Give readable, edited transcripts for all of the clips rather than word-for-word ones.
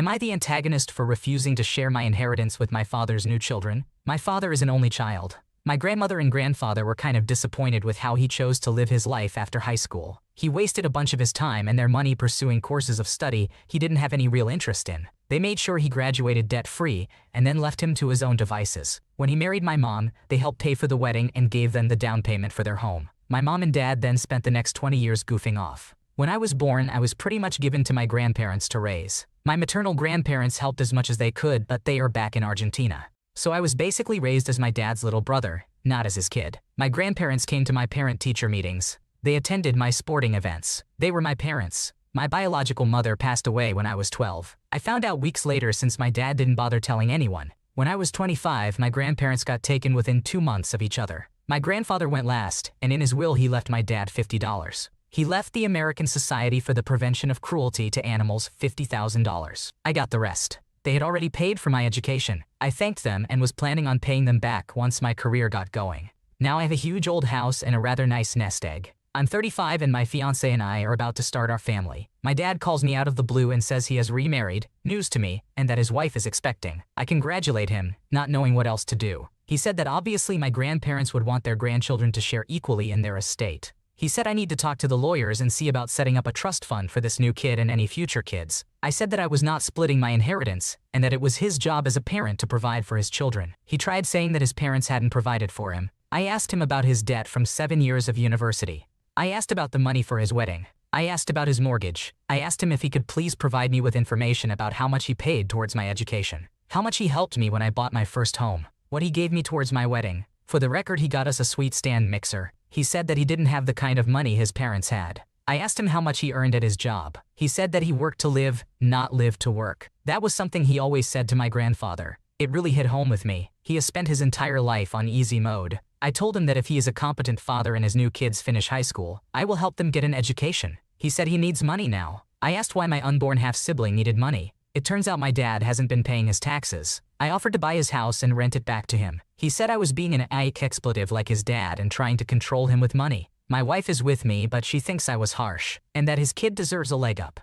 Am I the antagonist for refusing to share my inheritance with my father's new children? My father is an only child. My grandmother and grandfather were kind of disappointed with how he chose to live his life after high school. He wasted a bunch of his time and their money pursuing courses of study he didn't have any real interest in. They made sure he graduated debt-free and then left him to his own devices. When he married my mom, they helped pay for the wedding and gave them the down payment for their home. My mom and dad then spent the next 20 years goofing off. When I was born, I was pretty much given to my grandparents to raise. My maternal grandparents helped as much as they could, but they are back in Argentina. So I was basically raised as my dad's little brother, not as his kid. My grandparents came to my parent-teacher meetings. They attended my sporting events. They were my parents. My biological mother passed away when I was 12. I found out weeks later since my dad didn't bother telling anyone. When I was 25, my grandparents got taken within 2 months of each other. My grandfather went last, and in his will he left my dad $50. He left the American Society for the Prevention of Cruelty to Animals $50,000. I got the rest. They had already paid for my education. I thanked them and was planning on paying them back once my career got going. Now I have a huge old house and a rather nice nest egg. I'm 35 and my fiancé and I are about to start our family. My dad calls me out of the blue and says he has remarried, news to me, and that his wife is expecting. I congratulate him, not knowing what else to do. He said that obviously my grandparents would want their grandchildren to share equally in their estate. He said I need to talk to the lawyers and see about setting up a trust fund for this new kid and any future kids. I said that I was not splitting my inheritance and that it was his job as a parent to provide for his children. He tried saying that his parents hadn't provided for him. I asked him about his debt from 7 years of university. I asked about the money for his wedding. I asked about his mortgage. I asked him if he could please provide me with information about how much he paid towards my education, how much he helped me when I bought my first home, what he gave me towards my wedding. For the record, he got us a sweet stand mixer. He said that he didn't have the kind of money his parents had. I asked him how much he earned at his job. He said that he worked to live, not live to work. That was something he always said to my grandfather. It really hit home with me. He has spent his entire life on easy mode. I told him that if he is a competent father and his new kids finish high school, I will help them get an education. He said he needs money now. I asked why my unborn half-sibling needed money. It turns out my dad hasn't been paying his taxes. I offered to buy his house and rent it back to him. He said I was being an exploitive like his dad and trying to control him with money. My wife is with me, but she thinks I was harsh, and that his kid deserves a leg up.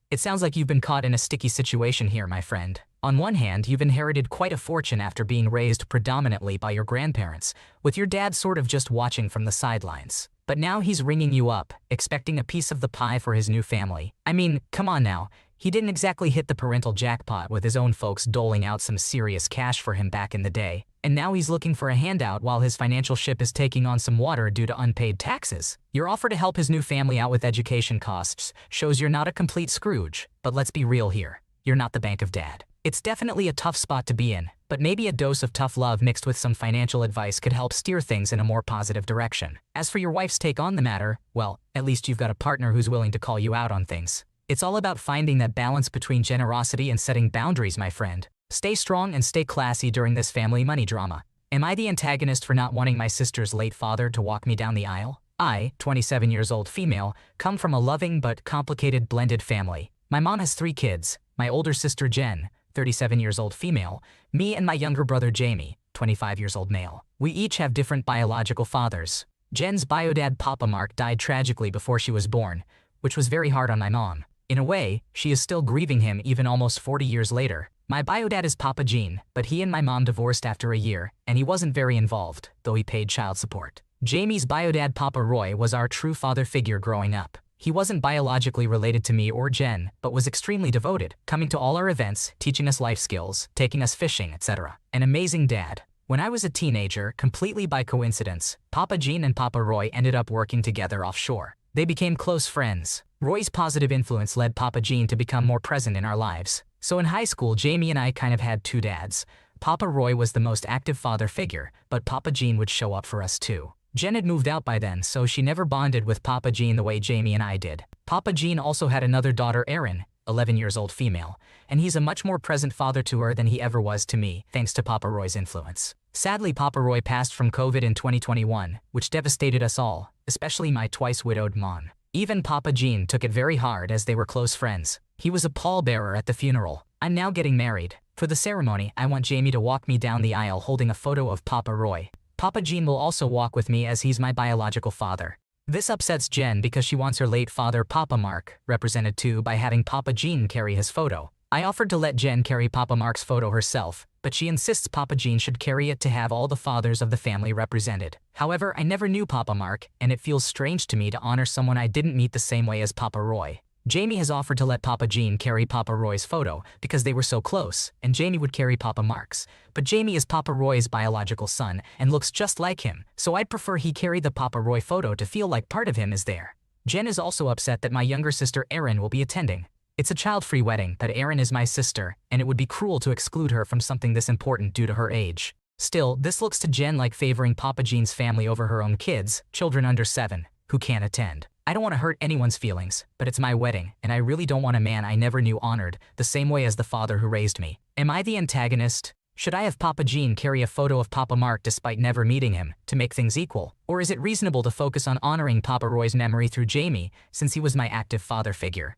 It sounds like you've been caught in a sticky situation here, my friend. On one hand, you've inherited quite a fortune after being raised predominantly by your grandparents, with your dad sort of just watching from the sidelines. But now he's ringing you up, expecting a piece of the pie for his new family. I mean, come on now. He didn't exactly hit the parental jackpot with his own folks doling out some serious cash for him back in the day. And now he's looking for a handout while his financial ship is taking on some water due to unpaid taxes. Your offer to help his new family out with education costs shows you're not a complete Scrooge. But let's be real here. You're not the bank of dad. It's definitely a tough spot to be in, but maybe a dose of tough love mixed with some financial advice could help steer things in a more positive direction. As for your wife's take on the matter, well, at least you've got a partner who's willing to call you out on things. It's all about finding that balance between generosity and setting boundaries, my friend. Stay strong and stay classy during this family money drama. Am I the antagonist for not wanting my sister's late father to walk me down the aisle? I, 27 years old female, come from a loving but complicated blended family. My mom has 3 kids, my older sister Jen, 37 years old female, me and my younger brother Jamie, 25 years old male. We each have different biological fathers. Jen's biodad Papa Mark died tragically before she was born, which was very hard on my mom. In a way, she is still grieving him even almost 40 years later. My biodad is Papa Gene, but he and my mom divorced after a year, and he wasn't very involved, though he paid child support. Jamie's biodad Papa Roy was our true father figure growing up. He wasn't biologically related to me or Jen, but was extremely devoted, coming to all our events, teaching us life skills, taking us fishing, etc. An amazing dad. When I was a teenager, completely by coincidence, Papa Gene and Papa Roy ended up working together offshore. They became close friends. Roy's positive influence led Papa Gene to become more present in our lives. So in high school, Jamie and I kind of had 2 dads. Papa Roy was the most active father figure, but Papa Gene would show up for us too. Jen had moved out by then, so she never bonded with Papa Gene the way Jamie and I did. Papa Gene also had another daughter, Erin, 11 years old female, and he's a much more present father to her than he ever was to me, thanks to Papa Roy's influence. Sadly, Papa Roy passed from COVID in 2021, which devastated us all, especially my twice-widowed mom. Even Papa Gene took it very hard as they were close friends. He was a pallbearer at the funeral. I'm now getting married. For the ceremony, I want Jamie to walk me down the aisle holding a photo of Papa Roy. Papa Gene will also walk with me as he's my biological father. This upsets Jen because she wants her late father Papa Mark represented too by having Papa Gene carry his photo. I offered to let Jen carry Papa Mark's photo herself, but she insists Papa Gene should carry it to have all the fathers of the family represented. However, I never knew Papa Mark, and it feels strange to me to honor someone I didn't meet the same way as Papa Roy. Jamie has offered to let Papa Gene carry Papa Roy's photo because they were so close, and Jamie would carry Papa Mark's. But Jamie is Papa Roy's biological son and looks just like him, so I'd prefer he carry the Papa Roy photo to feel like part of him is there. Jen is also upset that my younger sister Erin will be attending. It's a child-free wedding, but Erin is my sister, and it would be cruel to exclude her from something this important due to her age. Still, this looks to Jen like favoring Papa Gene's family over her own kids, children under 7, who can't attend. I don't want to hurt anyone's feelings, but it's my wedding, and I really don't want a man I never knew honored the same way as the father who raised me. Am I the antagonist? Should I have Papa Gene carry a photo of Papa Mark despite never meeting him, to make things equal? Or is it reasonable to focus on honoring Papa Roy's memory through Jamie, since he was my active father figure?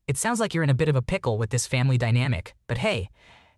It sounds like you're in a bit of a pickle with this family dynamic, but hey,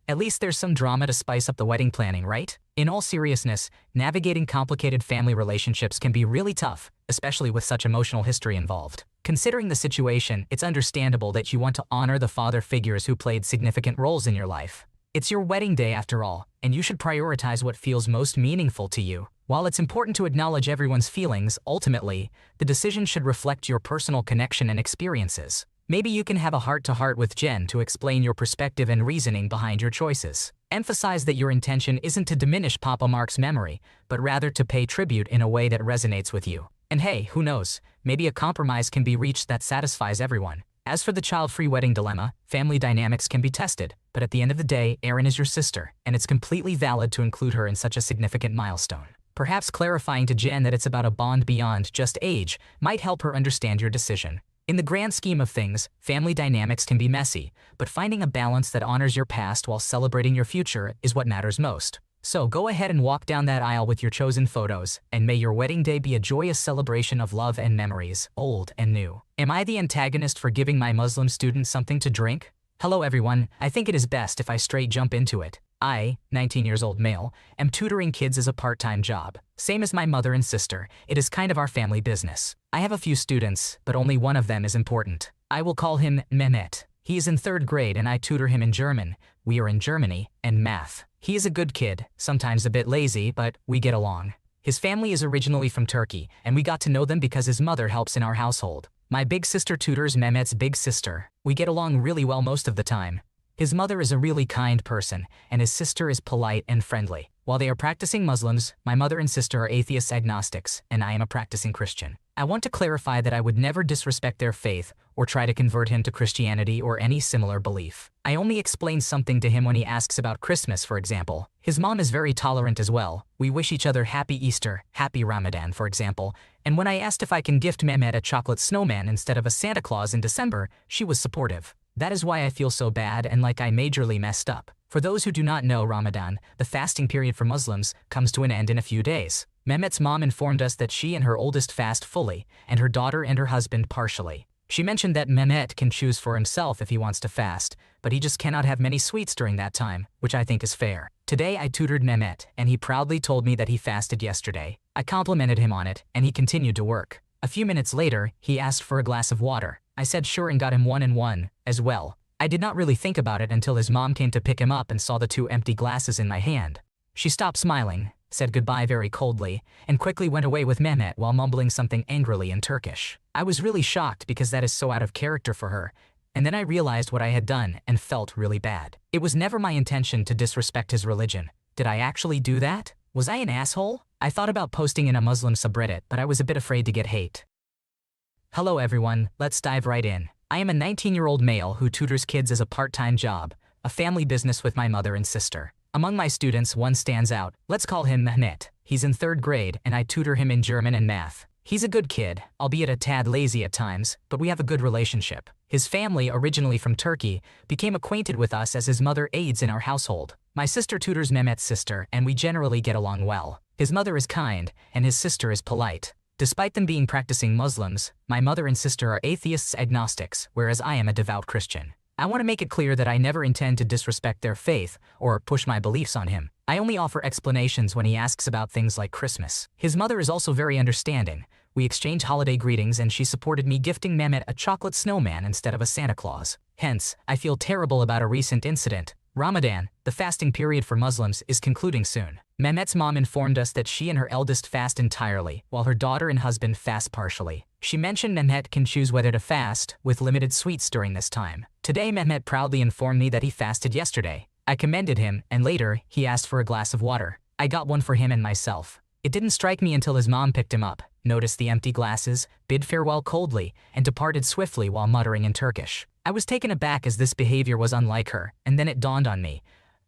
at least there's some drama to spice up the wedding planning, right? In all seriousness, navigating complicated family relationships can be really tough, especially with such emotional history involved. Considering the situation, it's understandable that you want to honor the father figures who played significant roles in your life. It's your wedding day after all, and you should prioritize what feels most meaningful to you. While it's important to acknowledge everyone's feelings, ultimately, the decision should reflect your personal connection and experiences. Maybe you can have a heart-to-heart with Jen to explain your perspective and reasoning behind your choices. Emphasize that your intention isn't to diminish Papa Mark's memory, but rather to pay tribute in a way that resonates with you. And hey, who knows, maybe a compromise can be reached that satisfies everyone. As for the child-free wedding dilemma, family dynamics can be tested, but at the end of the day, Erin is your sister, and it's completely valid to include her in such a significant milestone. Perhaps clarifying to Jen that it's about a bond beyond just age might help her understand your decision. In the grand scheme of things, family dynamics can be messy, but finding a balance that honors your past while celebrating your future is what matters most. So go ahead and walk down that aisle with your chosen photos, and may your wedding day be a joyous celebration of love and memories, old and new. Am I the antagonist for giving my Muslim students something to drink? Hello everyone, I think it is best if I straight jump into it. I, 19 years old male, am tutoring kids as a part-time job. Same as my mother and sister, it is kind of our family business. I have a few students, but only one of them is important. I will call him Mehmet. He is in 3rd grade and I tutor him in German, we are in Germany, and math. He is a good kid, sometimes a bit lazy, but we get along. His family is originally from Turkey, and we got to know them because his mother helps in our household. My big sister tutors Mehmet's big sister. We get along really well most of the time. His mother is a really kind person, and his sister is polite and friendly. While they are practicing Muslims, my mother and sister are atheist agnostics, and I am a practicing Christian. I want to clarify that I would never disrespect their faith or try to convert him to Christianity or any similar belief. I only explain something to him when he asks about Christmas, for example. His mom is very tolerant as well. We wish each other Happy Easter, Happy Ramadan, for example. And when I asked if I can gift Mehmet a chocolate snowman instead of a Santa Claus in December, she was supportive. That is why I feel so bad and like I majorly messed up. For those who do not know Ramadan, the fasting period for Muslims, comes to an end in a few days. Mehmet's mom informed us that she and her oldest fast fully, and her daughter and her husband partially. She mentioned that Mehmet can choose for himself if he wants to fast, but he just cannot have many sweets during that time, which I think is fair. Today I tutored Mehmet, and he proudly told me that he fasted yesterday. I complimented him on it, and he continued to work. A few minutes later, he asked for a glass of water. I said sure and got him one and one, as well. I did not really think about it until his mom came to pick him up and saw the 2 empty glasses in my hand. She stopped smiling, said goodbye very coldly, and quickly went away with Mehmet while mumbling something angrily in Turkish. I was really shocked because that is so out of character for her, and then I realized what I had done and felt really bad. It was never my intention to disrespect his religion. Did I actually do that? Was I an asshole? I thought about posting in a Muslim subreddit, but I was a bit afraid to get hate. Hello everyone, let's dive right in. I am a 19-year-old male who tutors kids as a part-time job, a family business with my mother and sister. Among my students, one stands out. Let's call him Mehmet. He's in 3rd grade, and I tutor him in German and math. He's a good kid, albeit a tad lazy at times, but we have a good relationship. His family, originally from Turkey, became acquainted with us as his mother aides in our household. My sister tutors Mehmet's sister, and we generally get along well. His mother is kind, and his sister is polite. Despite them being practicing Muslims, my mother and sister are atheists agnostics, whereas I am a devout Christian. I want to make it clear that I never intend to disrespect their faith or push my beliefs on him. I only offer explanations when he asks about things like Christmas. His mother is also very understanding, We exchanged holiday greetings and she supported me gifting Mehmet a chocolate snowman instead of a Santa Claus. Hence, I feel terrible about a recent incident. Ramadan, the fasting period for Muslims, is concluding soon. Mehmet's mom informed us that she and her eldest fast entirely, while her daughter and husband fast partially. She mentioned Mehmet can choose whether to fast, with limited sweets during this time. Today Mehmet proudly informed me that he fasted yesterday. I commended him, and later, he asked for a glass of water. I got one for him and myself. It didn't strike me until his mom picked him up, noticed the empty glasses, bid farewell coldly, and departed swiftly while muttering in Turkish. I was taken aback as this behavior was unlike her, and then it dawned on me.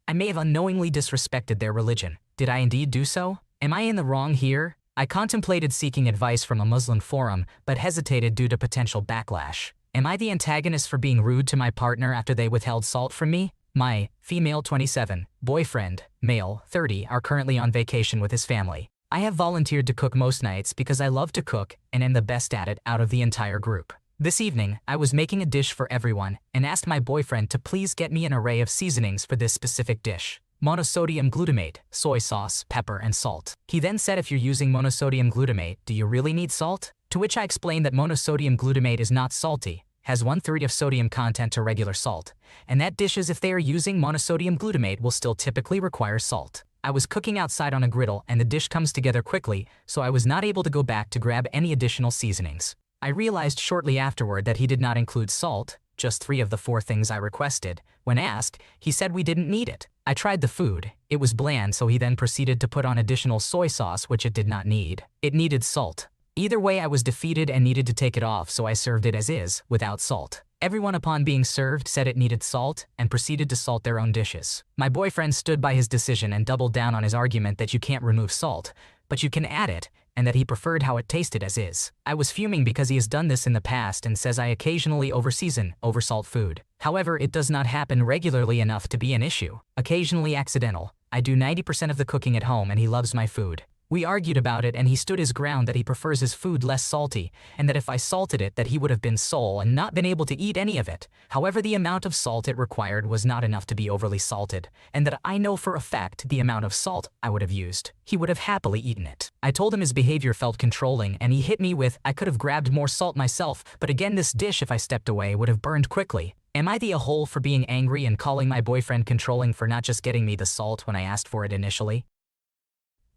I may have unknowingly disrespected their religion. Did I indeed do so? Am I in the wrong here? I contemplated seeking advice from a Muslim forum, but hesitated due to potential backlash. Am I the antagonist for being rude to my partner after they withheld salt from me? My female 27, boyfriend, male 30, are currently on vacation with his family. I have volunteered to cook most nights because I love to cook and am the best at it out of the entire group. This evening, I was making a dish for everyone and asked my boyfriend to please get me an array of seasonings for this specific dish. Monosodium glutamate, soy sauce, pepper, and salt. He then said, if you're using monosodium glutamate, do you really need salt? To which I explained that monosodium glutamate is not salty, has 1/3 of sodium content to regular salt, and that dishes if they are using monosodium glutamate will still typically require salt. I was cooking outside on a griddle and the dish comes together quickly, so I was not able to go back to grab any additional seasonings. I realized shortly afterward that he did not include salt, just 3 of the 4 things I requested. When asked, he said we didn't need it. I tried the food. It was bland, so he then proceeded to put on additional soy sauce, which it did not need. It needed salt. Either way, I was defeated and needed to take it off, so I served it as is, without salt. Everyone upon being served said it needed salt and proceeded to salt their own dishes. My boyfriend stood by his decision and doubled down on his argument that you can't remove salt, but you can add it, and that he preferred how it tasted as is. I was fuming because he has done this in the past and says I occasionally oversalt food. However, it does not happen regularly enough to be an issue. Occasionally accidental. I do 90% of the cooking at home and he loves my food. We argued about it and he stood his ground that he prefers his food less salty and that if I salted it that he would have been sole and not been able to eat any of it. However, the amount of salt it required was not enough to be overly salted, and that I know for a fact the amount of salt I would have used. He would have happily eaten it. I told him his behavior felt controlling and he hit me with, I could have grabbed more salt myself, but again this dish if I stepped away would have burned quickly. Am I the a-hole for being angry and calling my boyfriend controlling for not just getting me the salt when I asked for it initially?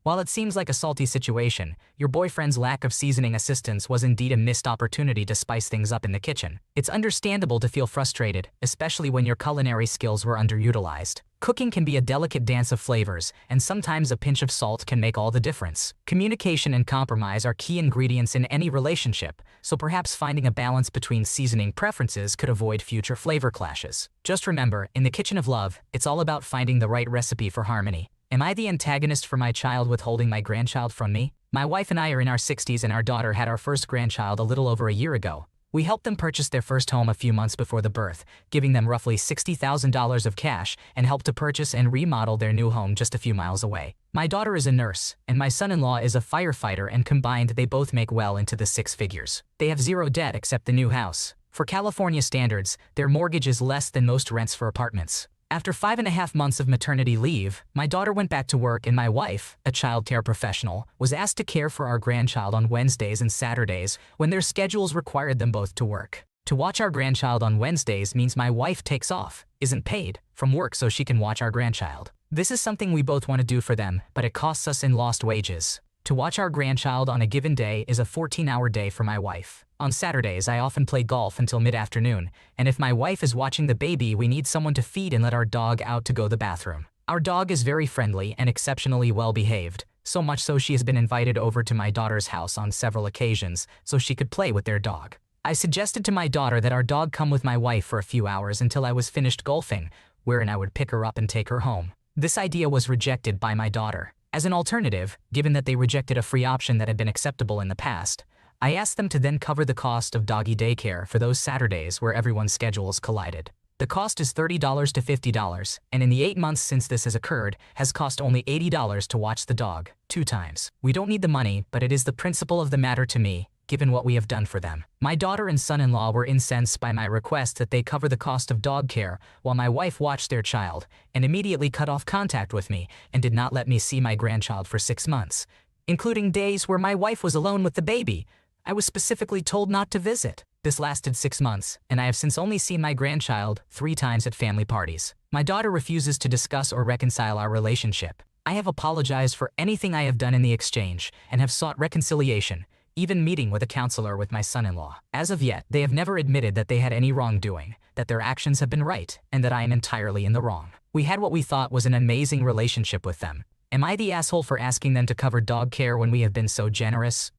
While it seems like a salty situation, your boyfriend's lack of seasoning assistance was indeed a missed opportunity to spice things up in the kitchen. It's understandable to feel frustrated, especially when your culinary skills were underutilized. Cooking can be a delicate dance of flavors, and sometimes a pinch of salt can make all the difference. Communication and compromise are key ingredients in any relationship, so perhaps finding a balance between seasoning preferences could avoid future flavor clashes. Just remember, in the kitchen of love, it's all about finding the right recipe for harmony. Am I the antagonist for my child withholding my grandchild from me? My wife and I are in our 60s and our daughter had our first grandchild a little over a year ago. We helped them purchase their first home a few months before the birth, giving them roughly $60,000 of cash and helped to purchase and remodel their new home just a few miles away. My daughter is a nurse, and my son-in-law is a firefighter, and combined they both make well into the 6 figures. They have 0 debt except the new house. For California standards, their mortgage is less than most rents for apartments. After 5.5 months of maternity leave, my daughter went back to work and my wife, a childcare professional, was asked to care for our grandchild on Wednesdays and Saturdays when their schedules required them both to work. To watch our grandchild on Wednesdays means my wife takes off, isn't paid, from work so she can watch our grandchild. This is something we both want to do for them, but it costs us in lost wages. To watch our grandchild on a given day is a 14-hour day for my wife. On Saturdays, I often play golf until mid-afternoon, and if my wife is watching the baby, we need someone to feed and let our dog out to go to the bathroom. Our dog is very friendly and exceptionally well-behaved, so much so she has been invited over to my daughter's house on several occasions so she could play with their dog. I suggested to my daughter that our dog come with my wife for a few hours until I was finished golfing, wherein I would pick her up and take her home. This idea was rejected by my daughter. As an alternative, given that they rejected a free option that had been acceptable in the past, I asked them to then cover the cost of doggy daycare for those Saturdays where everyone's schedules collided. The cost is $30 to $50, and in the 8 months since this has occurred, has cost only $80 to watch the dog, 2 times. We don't need the money, but it is the principle of the matter to me, given what we have done for them. My daughter and son-in-law were incensed by my request that they cover the cost of dog care while my wife watched their child, and immediately cut off contact with me and did not let me see my grandchild for 6 months. including days where my wife was alone with the baby. I was specifically told not to visit. This lasted 6 months, and I have since only seen my grandchild 3 times at family parties. My daughter refuses to discuss or reconcile our relationship. I have apologized for anything I have done in the exchange and have sought reconciliation, even meeting with a counselor with my son-in-law. As of yet, they have never admitted that they had any wrongdoing, that their actions have been right, and that I am entirely in the wrong. We had what we thought was an amazing relationship with them. Am I the asshole for asking them to cover dog care when we have been so generous?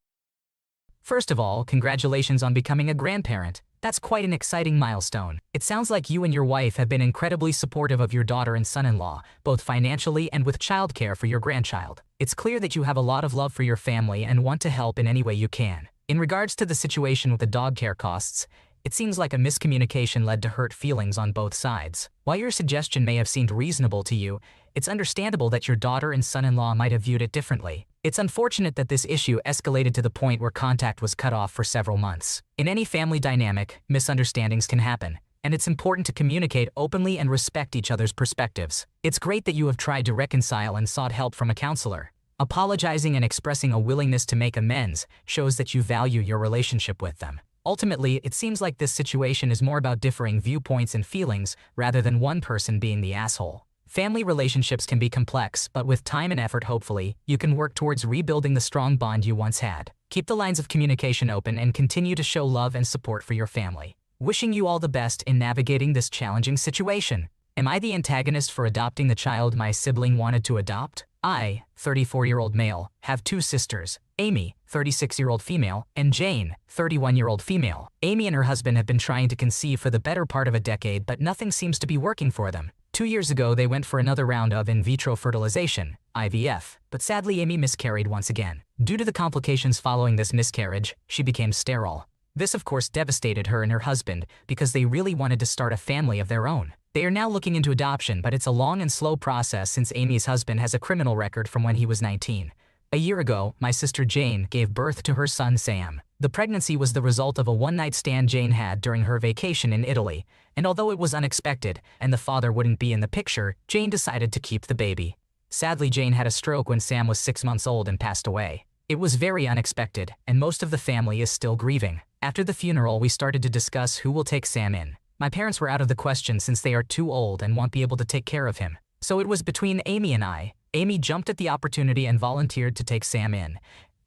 First of all, congratulations on becoming a grandparent. That's quite an exciting milestone. It sounds like you and your wife have been incredibly supportive of your daughter and son-in-law, both financially and with childcare for your grandchild. It's clear that you have a lot of love for your family and want to help in any way you can. In regards to the situation with the dog care costs, it seems like a miscommunication led to hurt feelings on both sides. While your suggestion may have seemed reasonable to you, it's understandable that your daughter and son-in-law might have viewed it differently. It's unfortunate that this issue escalated to the point where contact was cut off for several months. In any family dynamic, misunderstandings can happen, and it's important to communicate openly and respect each other's perspectives. It's great that you have tried to reconcile and sought help from a counselor. Apologizing and expressing a willingness to make amends shows that you value your relationship with them. Ultimately, it seems like this situation is more about differing viewpoints and feelings rather than one person being the asshole. Family relationships can be complex, but with time and effort, hopefully, you can work towards rebuilding the strong bond you once had. Keep the lines of communication open and continue to show love and support for your family. Wishing you all the best in navigating this challenging situation. Am I the antagonist for adopting the child my sibling wanted to adopt? I, 34-year-old male, have 2 sisters, Amy, 36-year-old female, and Jane, 31-year-old female. Amy and her husband have been trying to conceive for the better part of a decade, but nothing seems to be working for them. 2 years ago, they went for another round of in vitro fertilization, IVF, but sadly Amy miscarried once again. Due to the complications following this miscarriage, she became sterile. This of course devastated her and her husband because they really wanted to start a family of their own. They are now looking into adoption, but it's a long and slow process since Amy's husband has a criminal record from when he was 19. A year ago, my sister Jane gave birth to her son Sam. The pregnancy was the result of a one-night stand Jane had during her vacation in Italy, and although it was unexpected and the father wouldn't be in the picture, Jane decided to keep the baby. Sadly, Jane had a stroke when Sam was 6 months old and passed away. It was very unexpected, and most of the family is still grieving. After the funeral, we started to discuss who will take Sam in. My parents were out of the question since they are too old and won't be able to take care of him. So it was between Amy and I. Amy jumped at the opportunity and volunteered to take Sam in.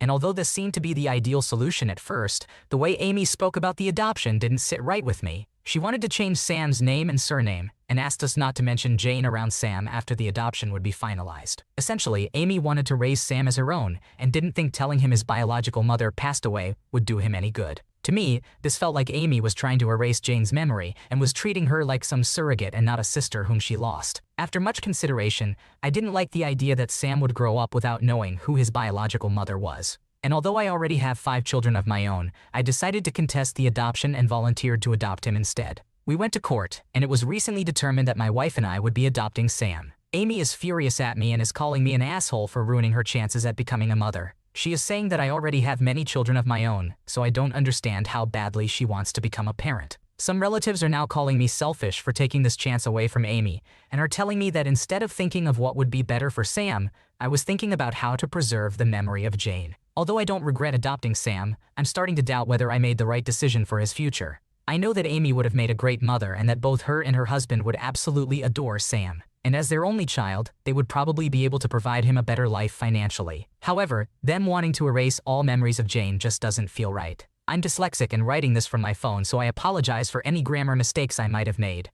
And although this seemed to be the ideal solution at first, the way Amy spoke about the adoption didn't sit right with me. She wanted to change Sam's name and surname, and asked us not to mention Jane around Sam after the adoption would be finalized. Essentially, Amy wanted to raise Sam as her own, and didn't think telling him his biological mother passed away would do him any good. To me, this felt like Amy was trying to erase Jane's memory and was treating her like some surrogate and not a sister whom she lost. After much consideration, I didn't like the idea that Sam would grow up without knowing who his biological mother was. And although I already have 5 children of my own, I decided to contest the adoption and volunteered to adopt him instead. We went to court, and it was recently determined that my wife and I would be adopting Sam. Amy is furious at me and is calling me an asshole for ruining her chances at becoming a mother. She is saying that I already have many children of my own, so I don't understand how badly she wants to become a parent. Some relatives are now calling me selfish for taking this chance away from Amy, and are telling me that instead of thinking of what would be better for Sam, I was thinking about how to preserve the memory of Jane. Although I don't regret adopting Sam, I'm starting to doubt whether I made the right decision for his future. I know that Amy would have made a great mother and that both her and her husband would absolutely adore Sam. And as their only child, they would probably be able to provide him a better life financially. However, them wanting to erase all memories of Jane just doesn't feel right. I'm dyslexic and writing this from my phone, so I apologize for any grammar mistakes I might have made.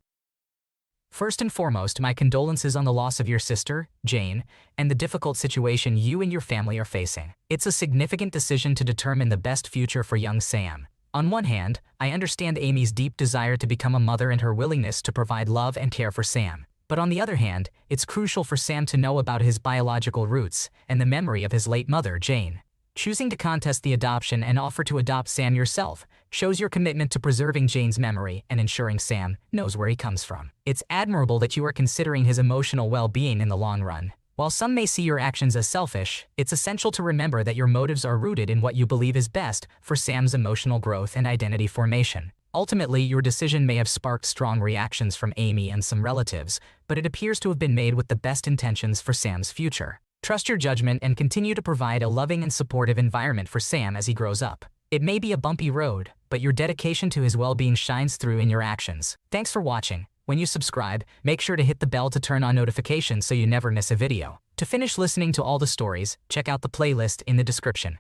First and foremost, my condolences on the loss of your sister, Jane, and the difficult situation you and your family are facing. It's a significant decision to determine the best future for young Sam. On one hand, I understand Amy's deep desire to become a mother and her willingness to provide love and care for Sam. But on the other hand, it's crucial for Sam to know about his biological roots and the memory of his late mother, Jane. Choosing to contest the adoption and offer to adopt Sam yourself shows your commitment to preserving Jane's memory and ensuring Sam knows where he comes from. It's admirable that you are considering his emotional well-being in the long run. While some may see your actions as selfish, it's essential to remember that your motives are rooted in what you believe is best for Sam's emotional growth and identity formation. Ultimately, your decision may have sparked strong reactions from Amy and some relatives, but it appears to have been made with the best intentions for Sam's future. Trust your judgment and continue to provide a loving and supportive environment for Sam as he grows up. It may be a bumpy road, but your dedication to his well-being shines through in your actions. Thanks for watching. When you subscribe, make sure to hit the bell to turn on notifications so you never miss a video. To finish listening to all the stories, check out the playlist in the description.